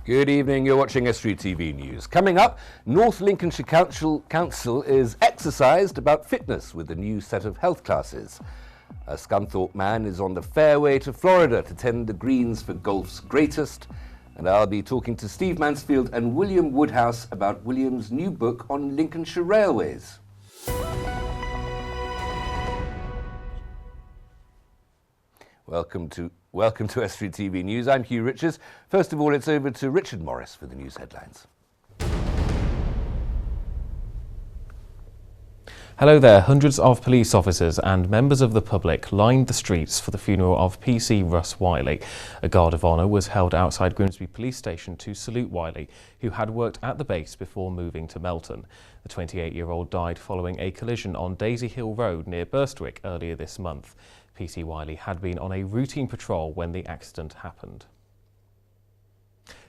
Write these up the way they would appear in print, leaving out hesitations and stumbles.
Good evening, you're watching Estuary TV News. Coming up, North Lincolnshire Council is exercised about fitness with a new set of health classes. A Scunthorpe man is on the fairway to Florida to tend the greens for golf's greatest. And I'll be talking to Steve Mansfield and William Woodhouse about William's new book on Lincolnshire Railways. Welcome to Estuary TV News. I'm Hugh Richards. First of all, it's over to Richard Morris for the news headlines. Hello there. Hundreds of police officers and members of the public lined the streets for the funeral of PC Russ Wiley. A guard of honour was held outside Grimsby Police Station to salute Wiley, who had worked at the base before moving to Melton. The 28-year-old died following a collision on Daisy Hill Road near Burstwick earlier this month. PC Wiley had been on a routine patrol when the accident happened.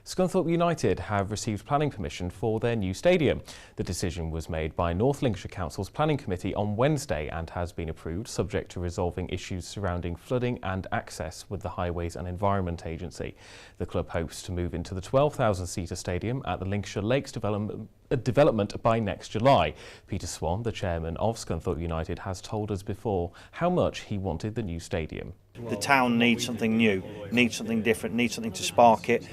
Scunthorpe United have received planning permission for their new stadium. The decision was made by North Lincolnshire Council's Planning Committee on Wednesday and has been approved, subject to resolving issues surrounding flooding and access with the Highways and Environment Agency. The club hopes to move into the 12,000-seater stadium at the Lincolnshire Lakes development by next July. Peter Swan, the chairman of Scunthorpe United, has told us before how much he wanted the new stadium. The town needs something new, needs something different, needs something to spark it.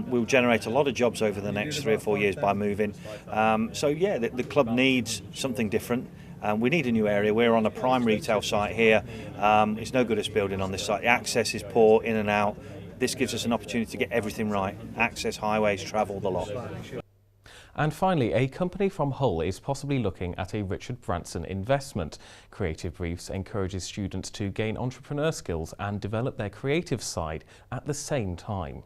We'll generate a lot of jobs over the next 3 or 4 years by moving. The club needs something different. We need a new area. We're on a prime retail site here. It's no good us building on this site. The access is poor, in and out. This gives us an opportunity to get everything right. Access, highways, travel, the lot. And finally, a company from Hull is possibly looking at a Richard Branson investment. Creative Briefs encourages students to gain entrepreneur skills and develop their creative side at the same time.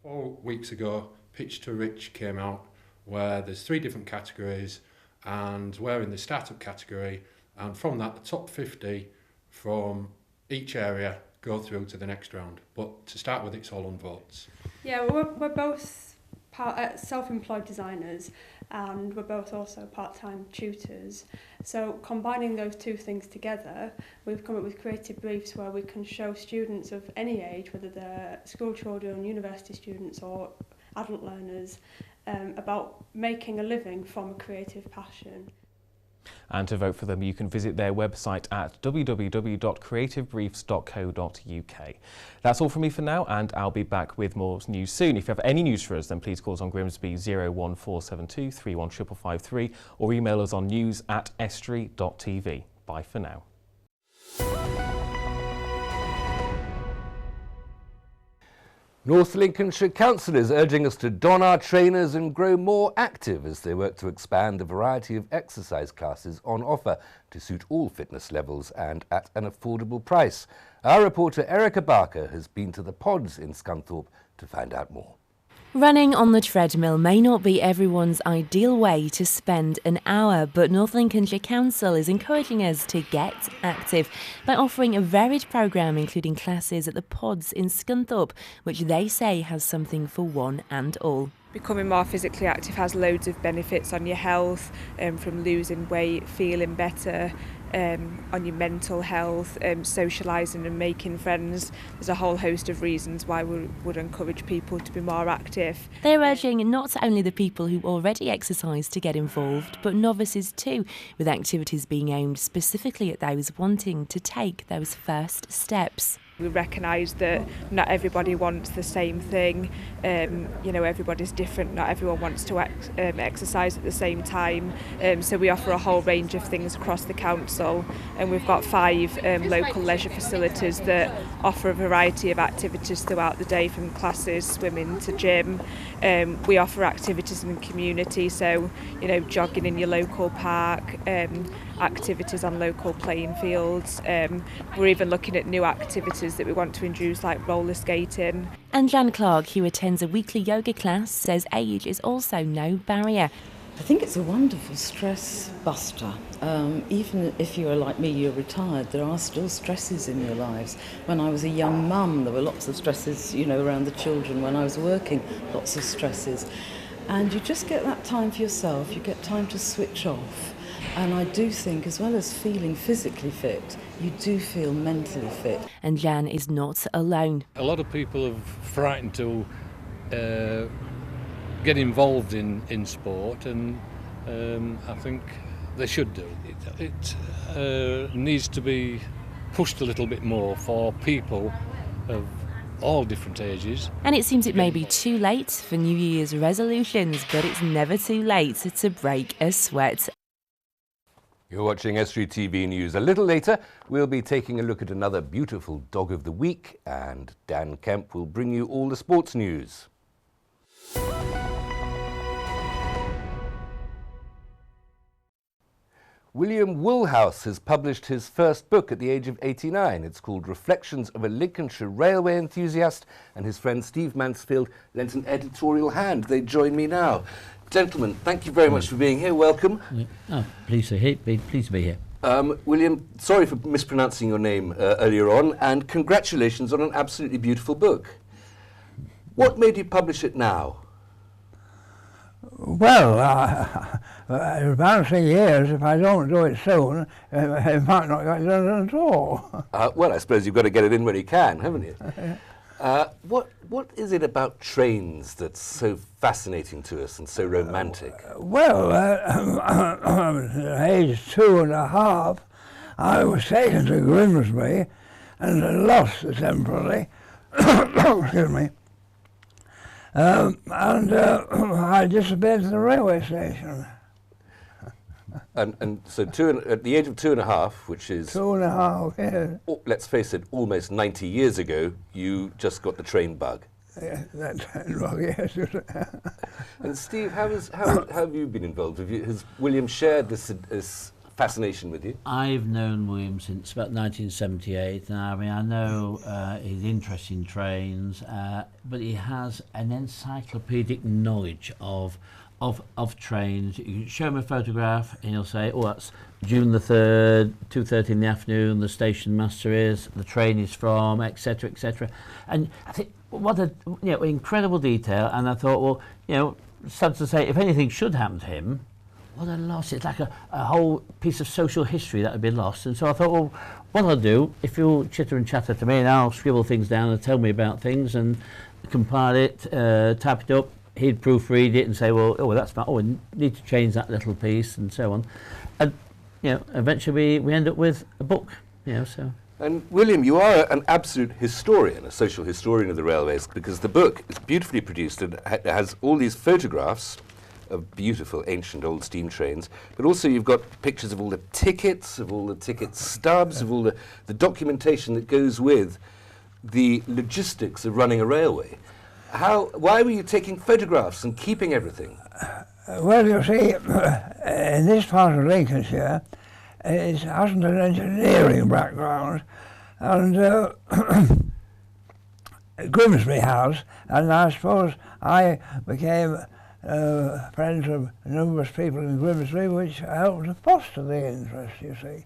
4 weeks ago, Pitch to Rich came out, where there's 3 different categories, and we're in the startup category, and from that the top 50 from each area go through to the next round. But to start with, it's all on votes. Yeah, we're both self-employed designers, and we're both also part-time tutors. So combining those two things together, we've come up with Creative Briefs where we can show students of any age, whether they're school children, university students or adult learners, about making a living from a creative passion. And to vote for them, you can visit their website at www.creativebriefs.co.uk. That's all from me for now, and I'll be back with more news soon. If you have any news for us, then please call us on Grimsby 01472 31553 or email us on news@estuary.tv. Bye for now. North Lincolnshire Council is urging us to don our trainers and grow more active as they work to expand the variety of exercise classes on offer to suit all fitness levels and at an affordable price. Our reporter Erica Barker has been to the pods in Scunthorpe to find out more. Running on the treadmill may not be everyone's ideal way to spend an hour, but North Lincolnshire Council is encouraging us to get active by offering a varied programme including classes at the pods in Scunthorpe, which they say has something for one and all. Becoming more physically active has loads of benefits on your health, from losing weight, feeling better, on your mental health, socialising and making friends. There's a whole host of reasons why we would encourage people to be more active. They're urging not only the people who already exercise to get involved, but novices too, with activities being aimed specifically at those wanting to take those first steps. We recognise that not everybody wants the same thing. Everybody's different. Not everyone wants to exercise at the same time. So we offer a whole range of things across the council, and we've got 5 local leisure facilities that offer a variety of activities throughout the day, from classes, swimming to gym. We offer activities in the community, so jogging in your local park, activities on local playing fields. We're even looking at new activities that we want to introduce, like roller skating. And Jan Clark, who attends a weekly yoga class, says age is also no barrier. I think it's a wonderful stress buster. Even if you're like me, you're retired, there are still stresses in your lives. When I was a young mum, there were lots of stresses, around the children. When I was working, lots of stresses. And you just get that time for yourself, you get time to switch off. And I do think, as well as feeling physically fit, you do feel mentally fit. And Jan is not alone. A lot of people are frightened to get involved in sport, and I think they should do. It needs to be pushed a little bit more for people of all different ages. And it seems it may be too late for New Year's resolutions, but it's never too late to break a sweat. You're watching Estuary TV News. A little later, we'll be taking a look at another beautiful dog of the week, and Dan Kemp will bring you all the sports news. William Woolhouse has published his first book at the age of 89. It's called Reflections of a Lincolnshire Railway Enthusiast, and his friend Steve Mansfield lent an editorial hand. They join me now. Gentlemen, thank you very much for being here. Welcome. Oh, pleased to be here. William, sorry for mispronouncing your name earlier on, and congratulations on an absolutely beautiful book. What made you publish it now? Well, it's bouncing years. If I don't do it soon, it might not get done at all. Well, I suppose you've got to get it in when you can, haven't you? What is it about trains that's so fascinating to us and so romantic? Well, at age 2.5, I was taken to Grimsby and lost temporarily. Excuse me. I disappeared to the railway station. And so at the age of 2.5, which is 2.5 years. Let's face it, almost 90 years ago, you just got the train bug. Yeah, that train bug, yes. And Steve, how have you been involved? Has William shared this fascination with you? I've known William since about 1978, and I know his interest in trains, but he has an encyclopedic knowledge of trains. You can show him a photograph and he'll say, oh, that's June the 3rd, 2:30 in the afternoon, the station master is, the train is from, etc., etc. And I think, what a incredible detail. And I thought, well, sad to say, if anything should happen to him, what a loss. It's like a whole piece of social history that would be lost. And so I thought, well, what I'll do, if you'll chitter and chatter to me, and I'll scribble things down and tell me about things and compile it, type it up, he'd proofread it and say, well, that's fine. Oh, we need to change that little piece and so on. And, eventually we end up with a book, so. And William, you are an absolute historian, a social historian of the railways, because the book is beautifully produced and has all these photographs of beautiful ancient old steam trains, but also you've got pictures of all the tickets, of all the ticket stubs, of all the documentation that goes with the logistics of running a railway. Why were you taking photographs and keeping everything? Well, you see, in this part of Lincolnshire, it hasn't an engineering background, and Grimsby House, and I suppose I became friends of numerous people in Grimsby, which helped to foster the interest, you see.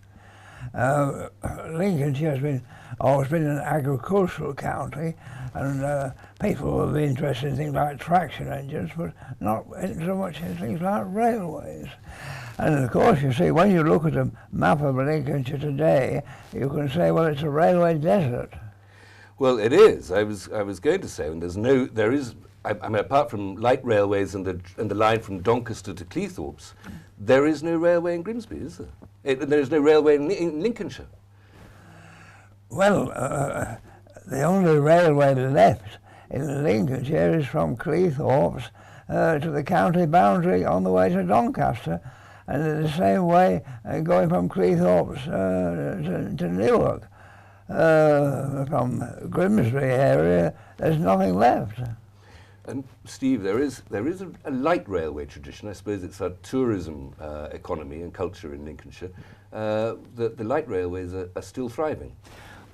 Lincolnshire has always been an agricultural county, and people will be interested in things like traction engines, but not so much in things like railways. And of course, you see, when you look at a map of Lincolnshire today, you can say, well, it's a railway desert. Well, it is. I was going to say, and there is. I mean, apart from light railways and the line from Doncaster to Cleethorpes, there is no railway in Grimsby, is there? There is no railway in Lincolnshire. Well, the only railway left in Lincolnshire is from Cleethorpes to the county boundary on the way to Doncaster, and in the same way going from Cleethorpes to Newark. From Grimsby area, there's nothing left. And Steve, there is a light railway tradition. I suppose it's our tourism economy and culture in Lincolnshire. The light railways are still thriving.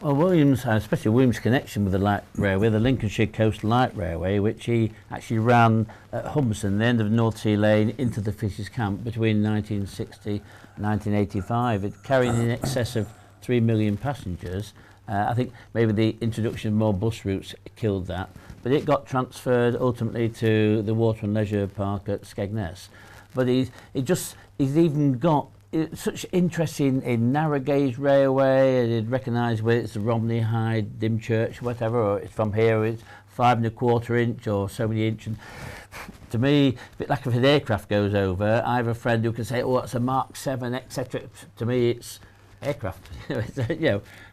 Well, Williams, especially Williams' connection with the light railway, the Lincolnshire Coast Light Railway, which he actually ran at Humberston, the end of North Sea Lane, into the Fishers Camp between 1960 and 1985. It carried in excess of 3 million passengers. I think maybe the introduction of more bus routes killed that, but it got transferred ultimately to the Water and Leisure Park at Skegness. But he's even got such interest in narrow gauge railway, and he'd recognise whether it's the Romney, Hyde, Dymchurch, whatever, or it's from here, it's 5 1/4 inch or so many inch. And to me, a bit like if an aircraft goes over, I have a friend who can say, oh, it's a Mark 7, etc. To me, it's aircraft.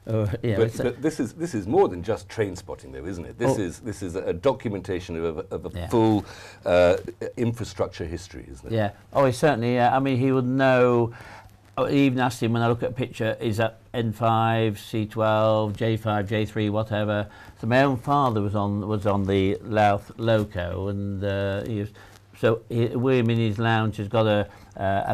But this is more than just train spotting, though, isn't it? This is a documentation of a full infrastructure history, isn't it? Yeah. Oh, he certainly. I mean, he would know. I even asked him when I look at a picture, is that N5, C12, J5, J3, whatever. So my own father was on the Louth Loco, and William in his lounge has got a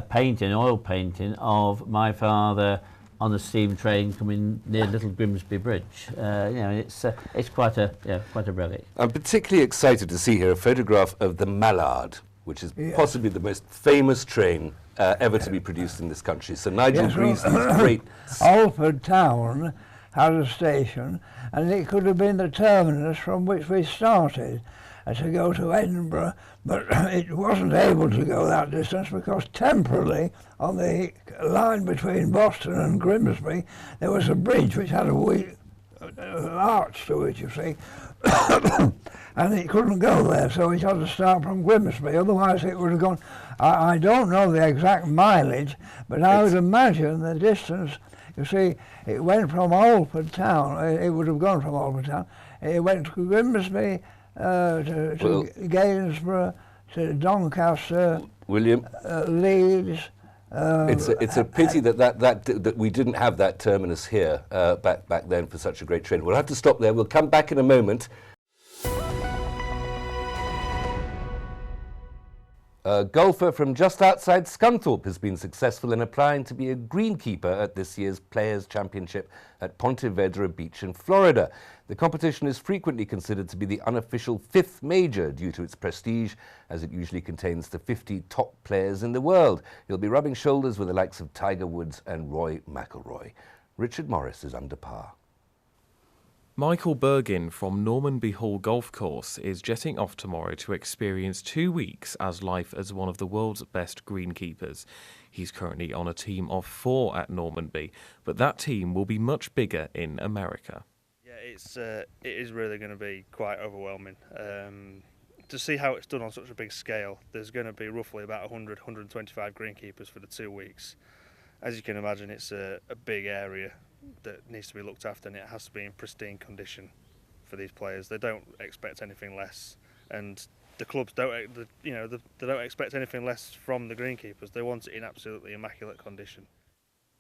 painting, oil painting of my father on a steam train coming near Little Grimsby Bridge. It's quite a relic. I'm particularly excited to see here a photograph of the Mallard, which is possibly the most famous train ever to be produced in this country. So Nigel agrees these great... Alford Town had a station, and it could have been the terminus from which we started to go to Edinburgh, but it wasn't able to go that distance because temporarily on the line between Boston and Grimsby there was a bridge which had a wee arch to it, you see, and it couldn't go there, so it had to start from Grimsby, otherwise it would have gone. I don't know the exact mileage, but I would imagine the distance. You see, it went from Alford Town, it would have gone from Alford Town, it went to Grimsby, to Gainsborough, to Doncaster, William, Leeds. It's a pity that we didn't have that terminus here back then for such a great train. We'll have to stop there. We'll come back in a moment. A golfer from just outside Scunthorpe has been successful in applying to be a greenkeeper at this year's Players' Championship at Ponte Vedra Beach in Florida. The competition is frequently considered to be the unofficial 5th major due to its prestige, as it usually contains the 50 top players in the world. He'll be rubbing shoulders with the likes of Tiger Woods and Roy McIlroy. Richard Morris is under par. Michael Bergin from Normanby Hall Golf Course is jetting off tomorrow to experience 2 weeks as life as one of the world's best greenkeepers. He's currently on a team of 4 at Normanby, but that team will be much bigger in America. Yeah, it is really going to be quite overwhelming. To see how it's done on such a big scale, there's going to be roughly about 100, 125 greenkeepers for the 2 weeks. As you can imagine, it's a big area that needs to be looked after, and it has to be in pristine condition for these players. They don't expect anything less, and the clubs don't, they don't expect anything less from the greenkeepers. They want it in absolutely immaculate condition.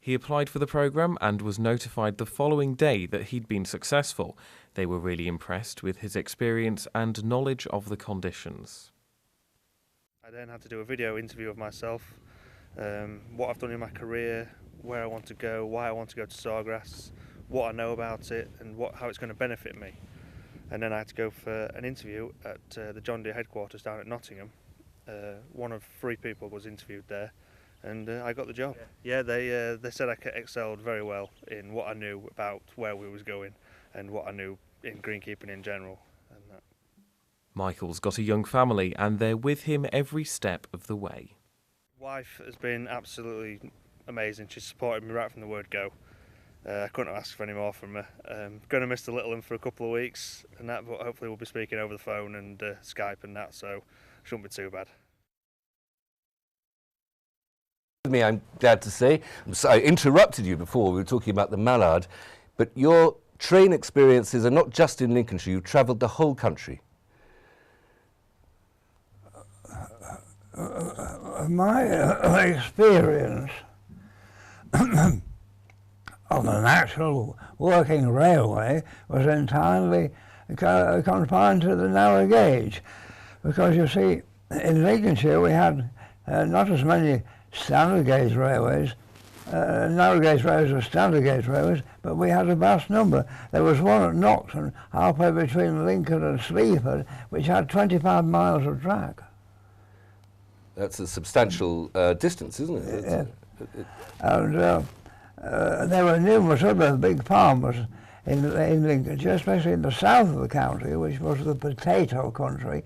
He applied for the programme and was notified the following day that he'd been successful. They were really impressed with his experience and knowledge of the conditions. I then had to do a video interview of myself, what I've done in my career, where I want to go, why I want to go to Sawgrass, what I know about it, and how it's going to benefit me. And then I had to go for an interview at the John Deere headquarters down at Nottingham. One of 3 people was interviewed there, and I got the job. Yeah, they said I excelled very well in what I knew about where we was going and what I knew in greenkeeping in general. And that. Michael's got a young family, and they're with him every step of the way. Wife has been absolutely amazing. She's supported me right from the word go. I couldn't ask for any more from her. Going to miss the little one for a couple of weeks and that, but hopefully we'll be speaking over the phone and Skype and that, so it shouldn't be too bad. I'm glad to say. I interrupted you before, we were talking about the Mallard, but your train experiences are not just in Lincolnshire, you've travelled the whole country. My experience on an actual working railway was entirely confined to the narrow gauge, because you see, in Lincolnshire we had not as many standard gauge railways. Narrow gauge railways were standard gauge railways, but we had a vast number. There was one at Naughton, halfway between Lincoln and Sleaford, which had 25 miles of track. That's a substantial distance, isn't it? Yeah. And there were numerous other big farmers in Lincolnshire, especially in the south of the county, which was the potato country.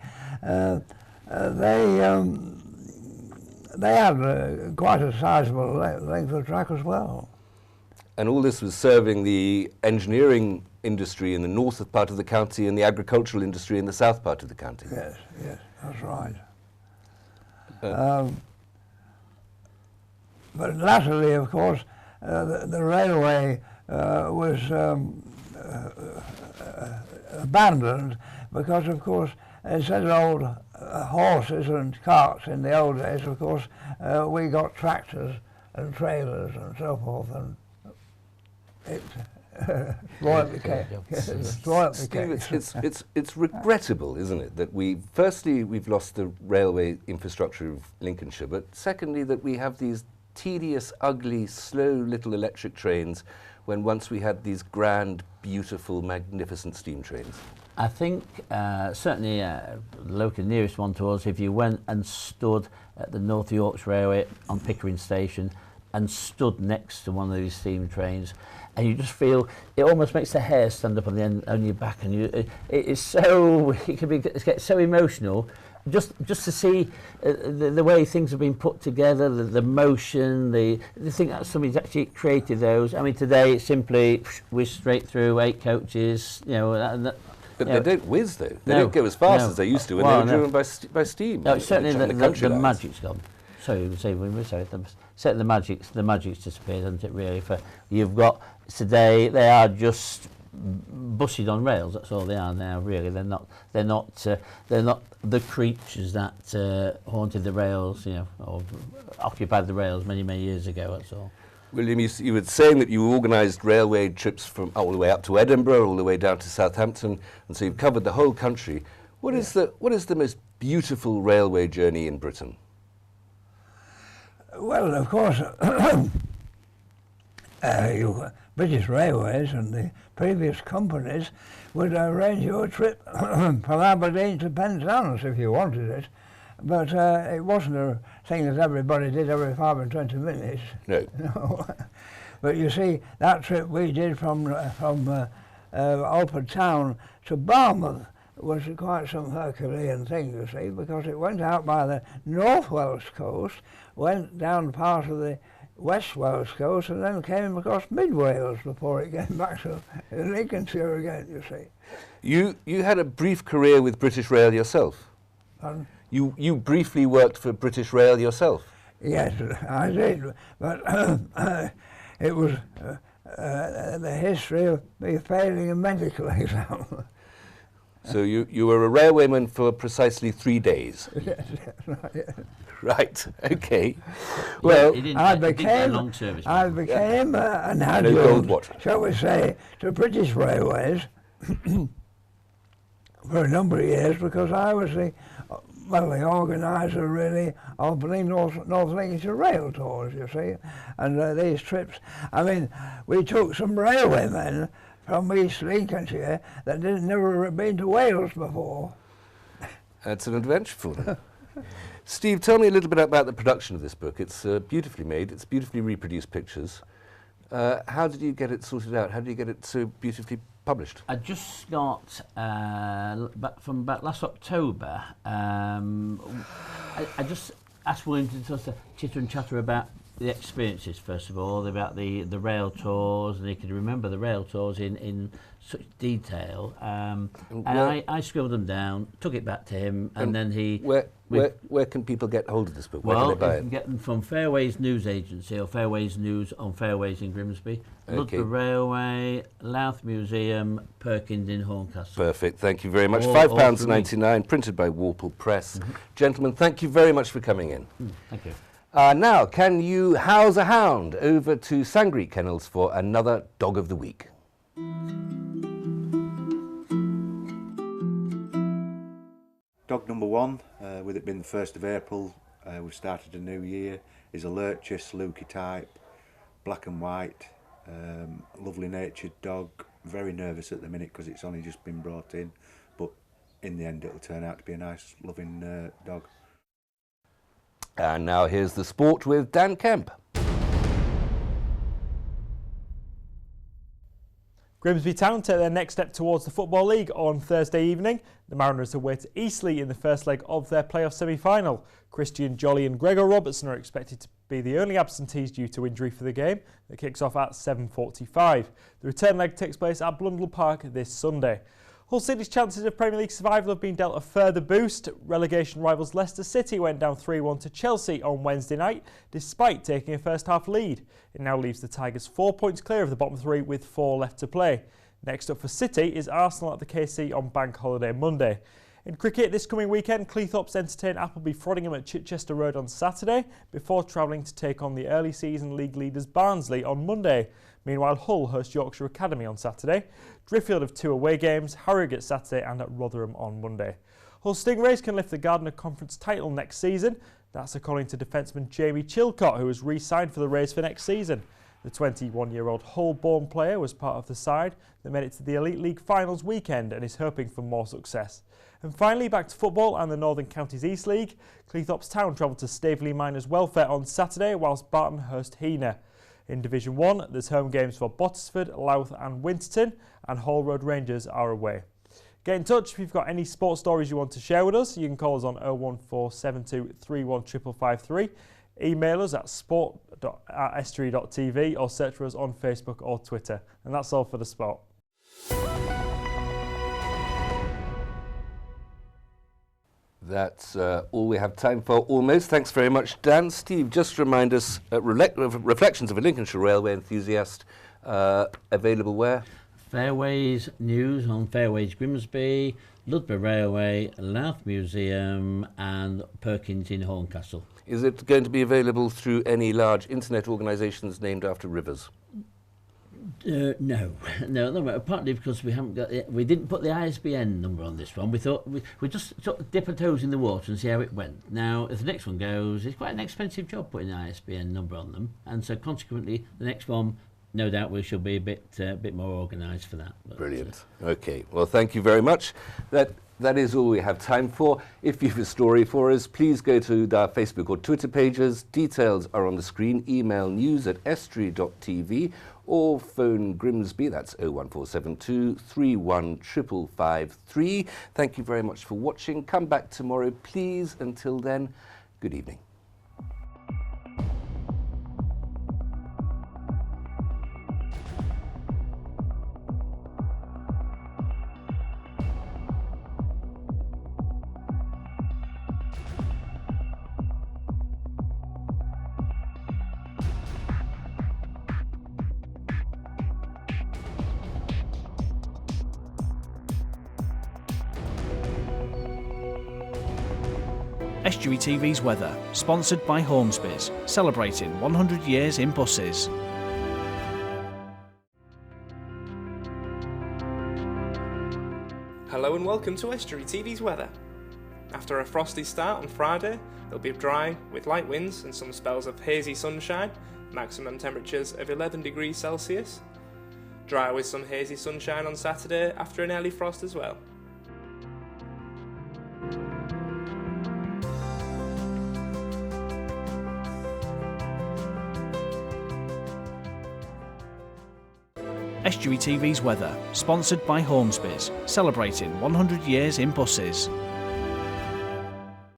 they had quite a sizable length of track as well. And all this was serving the engineering industry in the north part of the county and the agricultural industry in the south part of the county. Yes, yes, that's right. But latterly, of course, the railway was abandoned because, of course, instead of old horses and carts in the old days, of course, we got tractors and trailers and so forth, and it spoiled the case. Steve, it's regrettable, isn't it, that we've lost the railway infrastructure of Lincolnshire, but secondly that we have these tedious, ugly, slow little electric trains when once we had these grand, beautiful, magnificent steam trains. I think certainly the local nearest one to us, if you went and stood at the North Yorks Railway on Pickering Station and stood next to one of these steam trains, and you just feel it almost makes the hair stand up on the end on your back, and it gets so emotional just to see the way things have been put together, the motion, the thing that somebody's actually created those. I mean, today it's simply whiz straight through 8 coaches, you know. But they don't whiz though. They don't go as fast as they used to when they were driven by steam. No, certainly the magic's gone. Sorry, certainly the magic's disappeared, hasn't it? Really, you've got today they are just buses on rails. That's all they are now. Really, they're not the creatures that haunted the rails, you know, or occupied the rails many years ago. That's all. William, you were saying that you organised railway trips from all the way up to Edinburgh, all the way down to Southampton, and so you've covered the whole country. What is the most beautiful railway journey in Britain? Well, of course, British Railways and the previous companies would arrange your trip from Aberdeen to Penzance if you wanted it, but it wasn't a thing that everybody did every 5 and 20 minutes. No. No. But you see, that trip we did from Alford Town to Barmouth was quite some Herculean thing, you see, because it went out by the North Welsh coast, went down part of the West Wales coast, and then came across Mid Wales before it came back to Lincolnshire again, you see. You had a brief career with British Rail yourself. Pardon? You briefly worked for British Rail yourself. Yes, I did, but it was the history of me failing a medical exam. So you were a railwayman for precisely 3 days. Yes, right. Yes. Right. Okay. Well, I became an adjunct, shall we say, to British Railways for a number of years because I was the organiser really of the North Lincolnshire Rail Tours, you see, and these trips. I mean, we took some railwaymen from East Lincolnshire that never been to Wales before. That's an adventure for them. Steve, tell me a little bit about the production of this book. It's beautifully made, it's beautifully reproduced pictures. How did you get it sorted out? How did you get it so beautifully published? I just got, from about last October, I just asked William to chitter and chatter about the experiences, first of all, about the rail tours, and he could remember the rail tours in such detail. And I scribbled them down, took it back to him, and then he... Where can people get hold of this book? Where can they buy it? You can get them from Fairways News Agency or Fairways News on Fairways in Grimsby, Okay. Ludgate Railway, Louth Museum, Perkins in Horncastle. Perfect, thank you very much. £5.99, printed by Warple Press. Gentlemen, thank you very much for coming in. Thank you. Now, can you house a hound? Over to Sangreek Kennels for another Dog of the Week. Dog number one, with it being the 1st of April, we've started a new year, is a lurcher, Saluki type, black and white, lovely natured dog, very nervous at the minute because it's only just been brought in, but in the end it'll turn out to be a nice, loving dog. And now here's the sport with Dan Kemp. Grimsby Town take their next step towards the Football League on Thursday evening. The Mariners away to Eastleigh in the first leg of their playoff semi-final. Christian Jolly and Gregor Robertson are expected to be the only absentees due to injury for the game that kicks off at 7:45. The return leg takes place at Blundell Park this Sunday. Hull City's chances of Premier League survival have been dealt a further boost. Relegation rivals Leicester City went down 3-1 to Chelsea on Wednesday night, despite taking a first-half lead. It now leaves the Tigers 4 points clear of the bottom three with 4 left to play. Next up for City is Arsenal at the KC on Bank Holiday Monday. In cricket this coming weekend, Cleethorpes entertain Appleby Frodingham at Chichester Road on Saturday, before travelling to take on the early season league leaders Barnsley on Monday. Meanwhile, Hull host Yorkshire Academy on Saturday. Driffield have 2 away games, Harrogate Saturday and at Rotherham on Monday. Hull Stingrays can lift the Gardner Conference title next season. That's according to defenceman Jamie Chilcott, who has re-signed for the Rays for next season. The 21-year-old Hull-born player was part of the side that made it to the Elite League finals weekend and is hoping for more success. And finally, back to football and the Northern Counties East League. Cleethorpes Town travel to Staveley Miners Welfare on Saturday, whilst Barton host Heanor. In Division 1, there's home games for Bottisford, Louth and Winterton, and Hall Road Rangers are away. Get in touch if you've got any sports stories you want to share with us. You can call us on 01472 315553, email us at sport@estuary.tv or search for us on Facebook or Twitter. And that's all for the sport. That's all we have time for, almost. Thanks very much, Dan. Steve, just remind us, Reflections of a Lincolnshire Railway Enthusiast, available where? Fairways News on Fairways Grimsby, Ludborough Railway, Louth Museum and Perkins in Horncastle. Is it going to be available through any large internet organisations named after rivers? No, partly because we didn't put the ISBN number on this one. We thought we just sort of dip our toes in the water and see how it went. Now, if the next one goes, it's quite an expensive job putting the ISBN number on them, and so consequently, the next one, no doubt, we shall be a bit more organised for that. But, brilliant. Okay. Well, thank you very much. That is all we have time for. If you have a story for us, please go to our Facebook or Twitter pages. Details are on the screen. Email news@estuary.tv or phone Grimsby. That's 01472 3155553. Thank you very much for watching. Come back tomorrow, please. Until then, good evening. Estuary TV's weather, sponsored by Hornsby's, celebrating 100 years in buses. Hello and welcome to Estuary TV's weather. After a frosty start on Friday, it'll be dry with light winds and some spells of hazy sunshine, maximum temperatures of 11 degrees Celsius. Dry with some hazy sunshine on Saturday after an early frost as well. Estuary TV's weather, sponsored by Hornsby's, celebrating 100 years in buses.